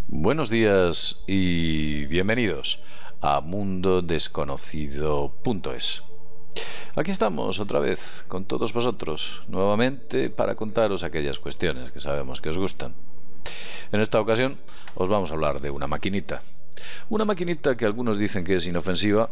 Buenos días y bienvenidos a mundodesconocido.es. Aquí estamos otra vez con todos vosotros, nuevamente para contaros aquellas cuestiones que sabemos que os gustan. En esta ocasión os vamos a hablar de una maquinita. Una maquinita que algunos dicen que es inofensiva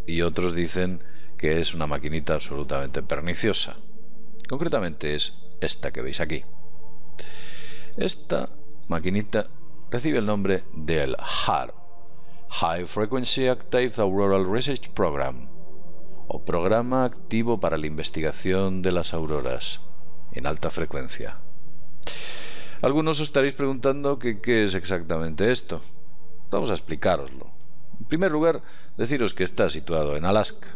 y otros dicen que es una maquinita absolutamente perniciosa. Concretamente es esta que veis aquí. Esta maquinita recibe el nombre del HAARP, High Frequency Active Auroral Research Program, o Programa Activo para la Investigación de las Auroras en Alta Frecuencia. Algunos os estaréis preguntando qué es exactamente esto. Vamos a explicároslo. En primer lugar, deciros que está situado en Alaska,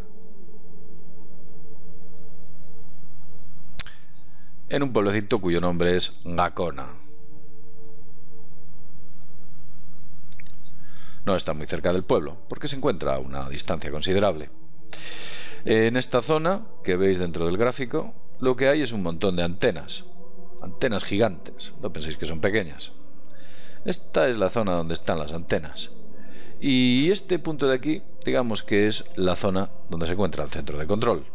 en un pueblecito cuyo nombre es Gakona. No está muy cerca del pueblo, porque se encuentra a una distancia considerable. En esta zona, que veis dentro del gráfico, lo que hay es un montón de antenas. Antenas gigantes, no penséis que son pequeñas. Esta es la zona donde están las antenas. Y este punto de aquí, digamos que es la zona donde se encuentra el centro de control.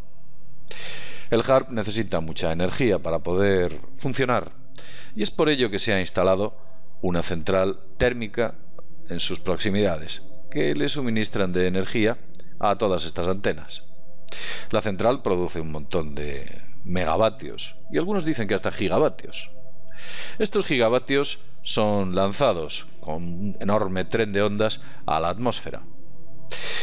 El HAARP necesita mucha energía para poder funcionar, y es por ello que se ha instalado una central térmica en sus proximidades, que le suministran de energía a todas estas antenas. La central produce un montón de megavatios, y algunos dicen que hasta gigavatios. Estos gigavatios son lanzados con un enorme tren de ondas a la atmósfera,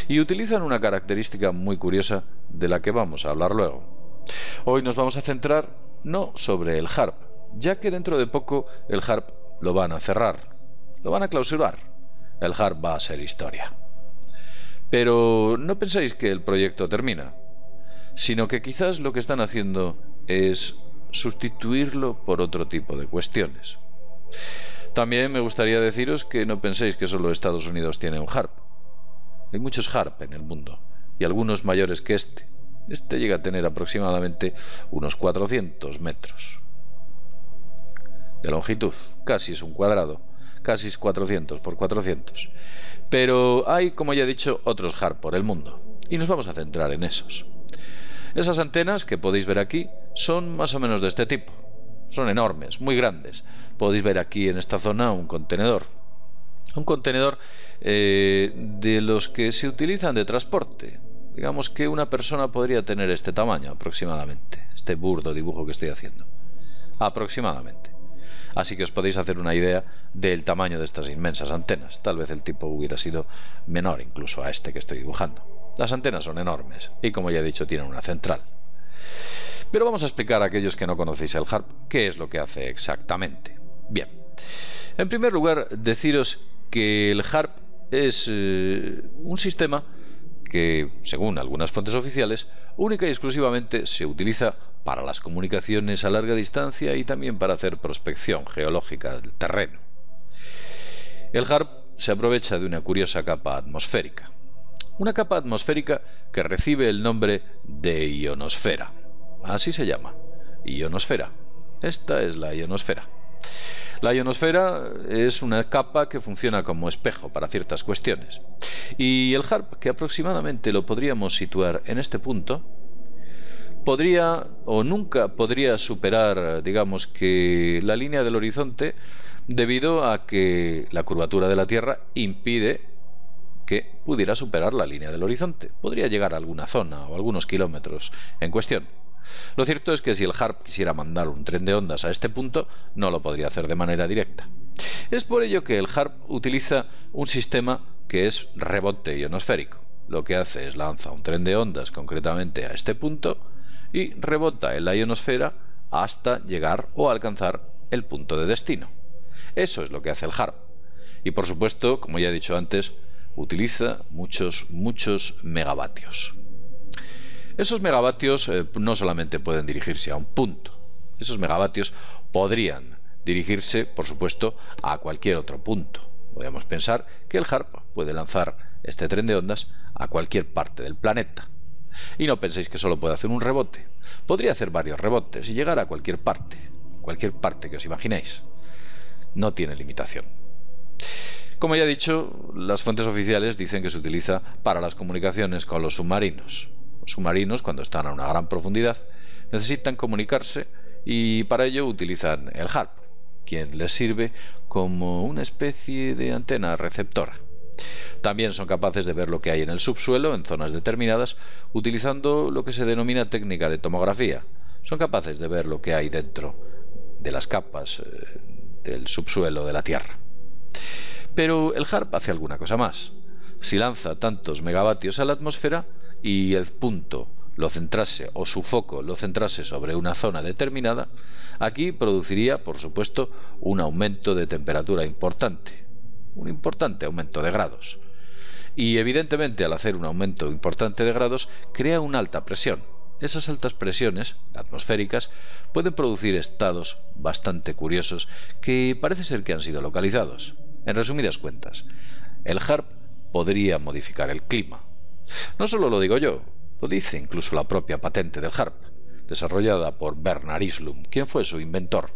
y utilizan una característica muy curiosa de la que vamos a hablar luego. Hoy nos vamos a centrar no sobre el HAARP, ya que dentro de poco el HAARP lo van a cerrar, lo van a clausurar. El HAARP va a ser historia. Pero no penséis que el proyecto termina, sino que quizás lo que están haciendo es sustituirlo por otro tipo de cuestiones. También me gustaría deciros que no penséis que solo Estados Unidos tiene un HAARP. Hay muchos HAARP en el mundo, y algunos mayores que este. Este llega a tener aproximadamente unos 400 metros de longitud, casi es un cuadrado. Casi 400 por 400. Pero hay, como ya he dicho, otros HAARP por el mundo, y nos vamos a centrar en esos. Esas antenas que podéis ver aquí son más o menos de este tipo. Son enormes, muy grandes. Podéis ver aquí en esta zona un contenedor. Un contenedor de los que se utilizan de transporte. Digamos que una persona podría tener este tamaño aproximadamente. Este burdo dibujo que estoy haciendo. Aproximadamente. Así que os podéis hacer una idea del tamaño de estas inmensas antenas. Tal vez el tipo hubiera sido menor incluso a este que estoy dibujando. Las antenas son enormes y, como ya he dicho, tienen una central. Pero vamos a explicar a aquellos que no conocéis el HAARP qué es lo que hace exactamente. Bien, en primer lugar, deciros que el HAARP es un sistema que, según algunas fuentes oficiales, única y exclusivamente se utiliza para las comunicaciones a larga distancia y también para hacer prospección geológica del terreno. El HAARP se aprovecha de una curiosa capa atmosférica. Una capa atmosférica que recibe el nombre de ionosfera. Así se llama, ionosfera. Esta es la ionosfera. La ionosfera es una capa que funciona como espejo para ciertas cuestiones. Y el HAARP, que aproximadamente lo podríamos situar en este punto, podría o nunca podría superar, digamos que, la línea del horizonte, debido a que la curvatura de la Tierra impide que pudiera superar la línea del horizonte. Podría llegar a alguna zona o algunos kilómetros en cuestión. Lo cierto es que si el HAARP quisiera mandar un tren de ondas a este punto, no lo podría hacer de manera directa. Es por ello que el HAARP utiliza un sistema que es rebote ionosférico. Lo que hace es lanza un tren de ondas concretamente a este punto y rebota en la ionosfera hasta llegar o alcanzar el punto de destino. Eso es lo que hace el HAARP. Y por supuesto, como ya he dicho antes, utiliza muchos megavatios. Esos megavatios no solamente pueden dirigirse a un punto. Esos megavatios podrían dirigirse, por supuesto, a cualquier otro punto. Podríamos pensar que el HAARP puede lanzar este tren de ondas a cualquier parte del planeta. Y no penséis que solo puede hacer un rebote. Podría hacer varios rebotes y llegar a cualquier parte que os imaginéis. No tiene limitación. Como ya he dicho, las fuentes oficiales dicen que se utiliza para las comunicaciones con los submarinos. Los submarinos, cuando están a una gran profundidad, necesitan comunicarse y para ello utilizan el HARP, quien les sirve como una especie de antena receptora. También son capaces de ver lo que hay en el subsuelo en zonas determinadas utilizando lo que se denomina técnica de tomografía. Son capaces de ver lo que hay dentro de las capas del subsuelo de la Tierra. Pero el HARP hace alguna cosa más. Si lanza tantos megavatios a la atmósfera y el punto lo centrase o su foco lo centrase sobre una zona determinada, aquí produciría, por supuesto, un aumento de temperatura importante, un importante aumento de grados. Y evidentemente, al hacer un aumento importante de grados, crea una alta presión. Esas altas presiones atmosféricas pueden producir estados bastante curiosos que parece ser que han sido localizados. En resumidas cuentas, el HARP podría modificar el clima. No solo lo digo yo, lo dice incluso la propia patente del HARP, desarrollada por Bernard Islum, quien fue su inventor,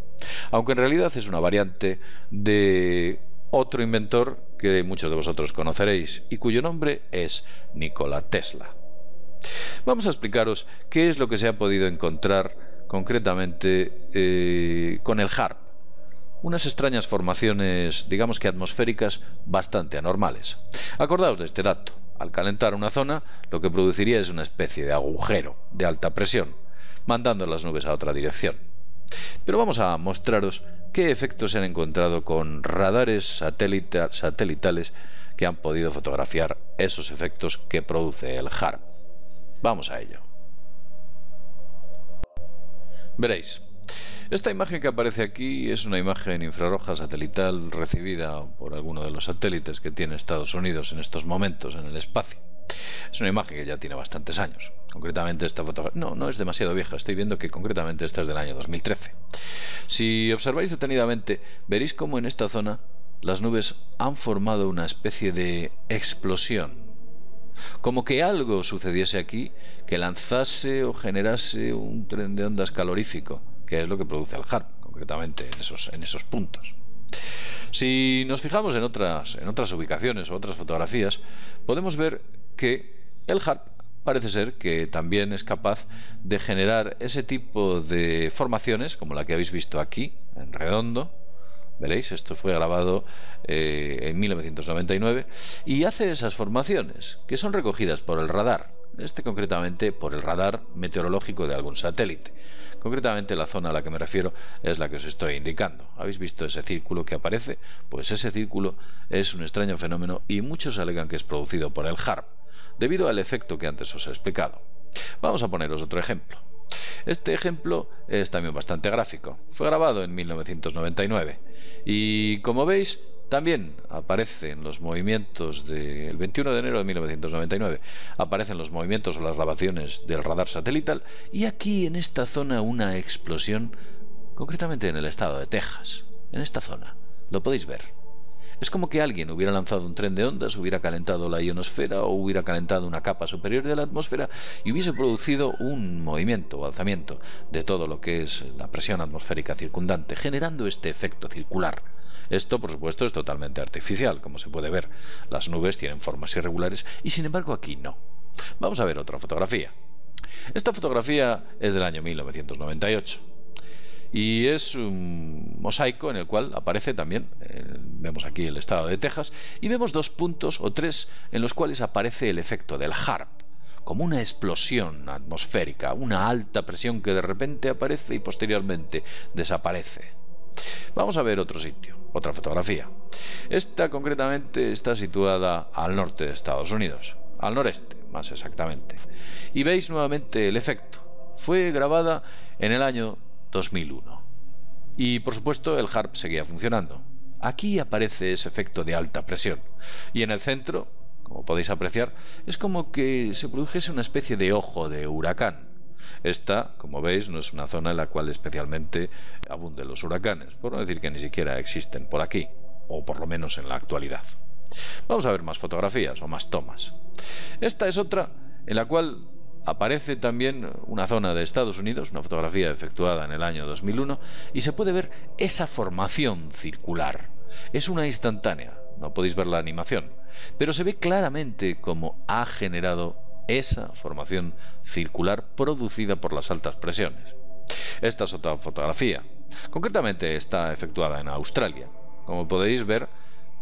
aunque en realidad es una variante de otro inventor que muchos de vosotros conoceréis y cuyo nombre es Nikola Tesla. Vamos a explicaros qué es lo que se ha podido encontrar concretamente con el HARP. Unas extrañas formaciones, digamos que atmosféricas, bastante anormales. Acordaos de este dato. Al calentar una zona, lo que produciría es una especie de agujero de alta presión, mandando las nubes a otra dirección. Pero vamos a mostraros qué efectos se han encontrado con radares satelitales que han podido fotografiar esos efectos que produce el HARP. Vamos a ello. Veréis, esta imagen que aparece aquí es una imagen infrarroja satelital recibida por alguno de los satélites que tiene Estados Unidos en estos momentos en el espacio. Es una imagen que ya tiene bastantes años. Concretamente esta fotografía no es demasiado vieja, estoy viendo que concretamente esta es del año 2013. Si observáis detenidamente, veréis cómo en esta zona las nubes han formado una especie de explosión. Como que algo sucediese aquí que lanzase o generase un tren de ondas calorífico, que es lo que produce el HARP, concretamente en esos puntos. Si nos fijamos en otras ubicaciones o otras fotografías, podemos ver que el HARP parece ser que también es capaz de generar ese tipo de formaciones, como la que habéis visto aquí, en redondo. Veréis, esto fue grabado en 1999 y hace esas formaciones que son recogidas por el radar, concretamente por el radar meteorológico de algún satélite. Concretamente la zona a la que me refiero es la que os estoy indicando. ¿Habéis visto ese círculo que aparece? Pues ese círculo es un extraño fenómeno y muchos alegan que es producido por el HARP, debido al efecto que antes os he explicado. Vamos a poneros otro ejemplo. Este ejemplo es también bastante gráfico. Fue grabado en 1999 y, como veis, también aparecen los movimientos del 21 de enero de 1999. Aparecen los movimientos o las grabaciones del radar satelital y aquí en esta zona una explosión, concretamente en el estado de Texas. En esta zona, lo podéis ver. Es como que alguien hubiera lanzado un tren de ondas, hubiera calentado la ionosfera o hubiera calentado una capa superior de la atmósfera y hubiese producido un movimiento o alzamiento de todo lo que es la presión atmosférica circundante, generando este efecto circular. Esto, por supuesto, es totalmente artificial, como se puede ver. Las nubes tienen formas irregulares y, sin embargo, aquí no. Vamos a ver otra fotografía. Esta fotografía es del año 1998. Y es un mosaico en el cual aparece también, vemos aquí el estado de Texas, y vemos dos puntos o tres en los cuales aparece el efecto del HARP, como una explosión atmosférica, una alta presión que de repente aparece y posteriormente desaparece. Vamos a ver otro sitio, otra fotografía. Esta concretamente está situada al norte de Estados Unidos, al noreste más exactamente. Y veis nuevamente el efecto. Fue grabada en el año 2001. Y por supuesto el HARP seguía funcionando. Aquí aparece ese efecto de alta presión. Y en el centro, como podéis apreciar, es como que se produjese una especie de ojo de huracán. Esta, como veis, no es una zona en la cual especialmente abunden los huracanes, por no decir que ni siquiera existen por aquí, o por lo menos en la actualidad. Vamos a ver más fotografías o más tomas. Esta es otra en la cual aparece también una zona de Estados Unidos, una fotografía efectuada en el año 2001, y se puede ver esa formación circular. Es una instantánea, no podéis ver la animación, pero se ve claramente cómo ha generado esa formación circular producida por las altas presiones. Esta es otra fotografía. Concretamente está efectuada en Australia. Como podéis ver,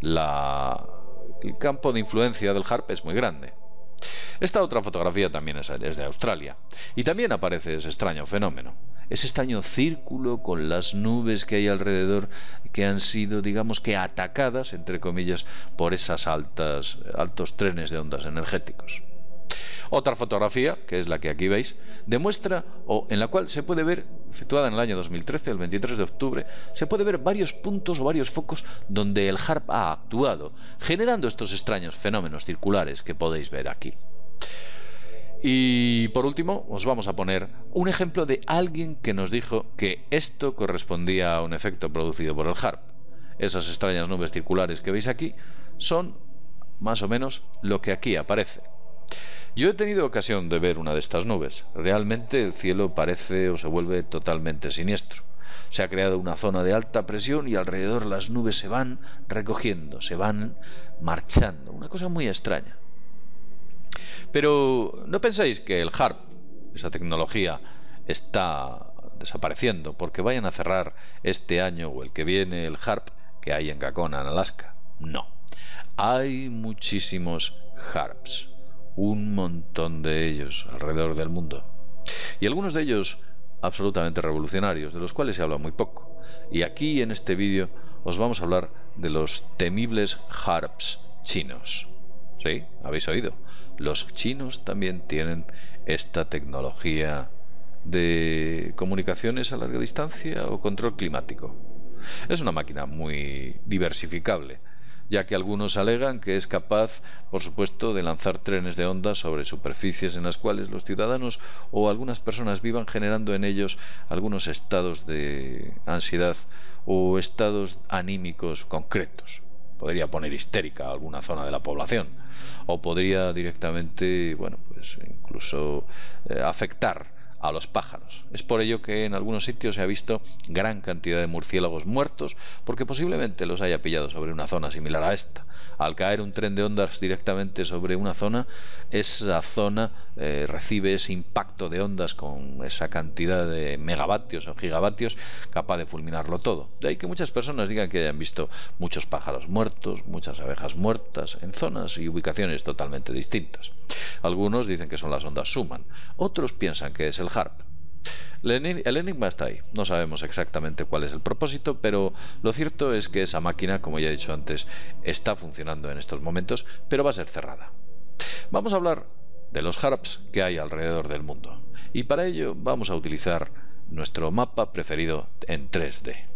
el campo de influencia del HARP es muy grande. Esta otra fotografía también es de Australia. Y también aparece ese extraño fenómeno. Ese extraño círculo con las nubes que hay alrededor que han sido, digamos que atacadas, entre comillas, por esas altos trenes de ondas energéticos. Otra fotografía, que es la que aquí veis, demuestra, o en la cual se puede ver, efectuada en el año 2013, el 23 de octubre, se puede ver varios puntos o varios focos donde el HARP ha actuado, generando estos extraños fenómenos circulares que podéis ver aquí. Y por último, os vamos a poner un ejemplo de alguien que nos dijo que esto correspondía a un efecto producido por el HARP. Esas extrañas nubes circulares que veis aquí son más o menos lo que aquí aparece. Yo he tenido ocasión de ver una de estas nubes. Realmente el cielo parece o se vuelve totalmente siniestro. Se ha creado una zona de alta presión y alrededor las nubes se van recogiendo, se van marchando. Una cosa muy extraña. Pero no penséis que el HARP, esa tecnología, está desapareciendo porque vayan a cerrar este año o el que viene el HARP que hay en Gakona, en Alaska. No. Hay muchísimos HARPs. Un montón de ellos alrededor del mundo. Y algunos de ellos absolutamente revolucionarios, de los cuales se habla muy poco. Y aquí en este vídeo os vamos a hablar de los temibles HARPs chinos. ¿Sí? ¿Habéis oído? Los chinos también tienen esta tecnología de comunicaciones a larga distancia o control climático. Es una máquina muy diversificable, ya que algunos alegan que es capaz, por supuesto, de lanzar trenes de ondas sobre superficies en las cuales los ciudadanos o algunas personas vivan, generando en ellos algunos estados de ansiedad o estados anímicos concretos. Podría poner histérica a alguna zona de la población, o podría directamente, bueno, pues incluso afectar a los pájaros. Es por ello que en algunos sitios se ha visto gran cantidad de murciélagos muertos, porque posiblemente los haya pillado sobre una zona similar a esta. Al caer un tren de ondas directamente sobre una zona, esa zona recibe ese impacto de ondas con esa cantidad de megavatios o gigavatios capaz de fulminarlo todo. De ahí que muchas personas digan que hayan visto muchos pájaros muertos, muchas abejas muertas, en zonas y ubicaciones totalmente distintas. Algunos dicen que son las ondas Schumann, otros piensan que es el HARP. El enigma está ahí. No sabemos exactamente cuál es el propósito, pero lo cierto es que esa máquina, como ya he dicho antes, está funcionando en estos momentos, pero va a ser cerrada. Vamos a hablar de los HARPs que hay alrededor del mundo, y para ello vamos a utilizar nuestro mapa preferido en 3D.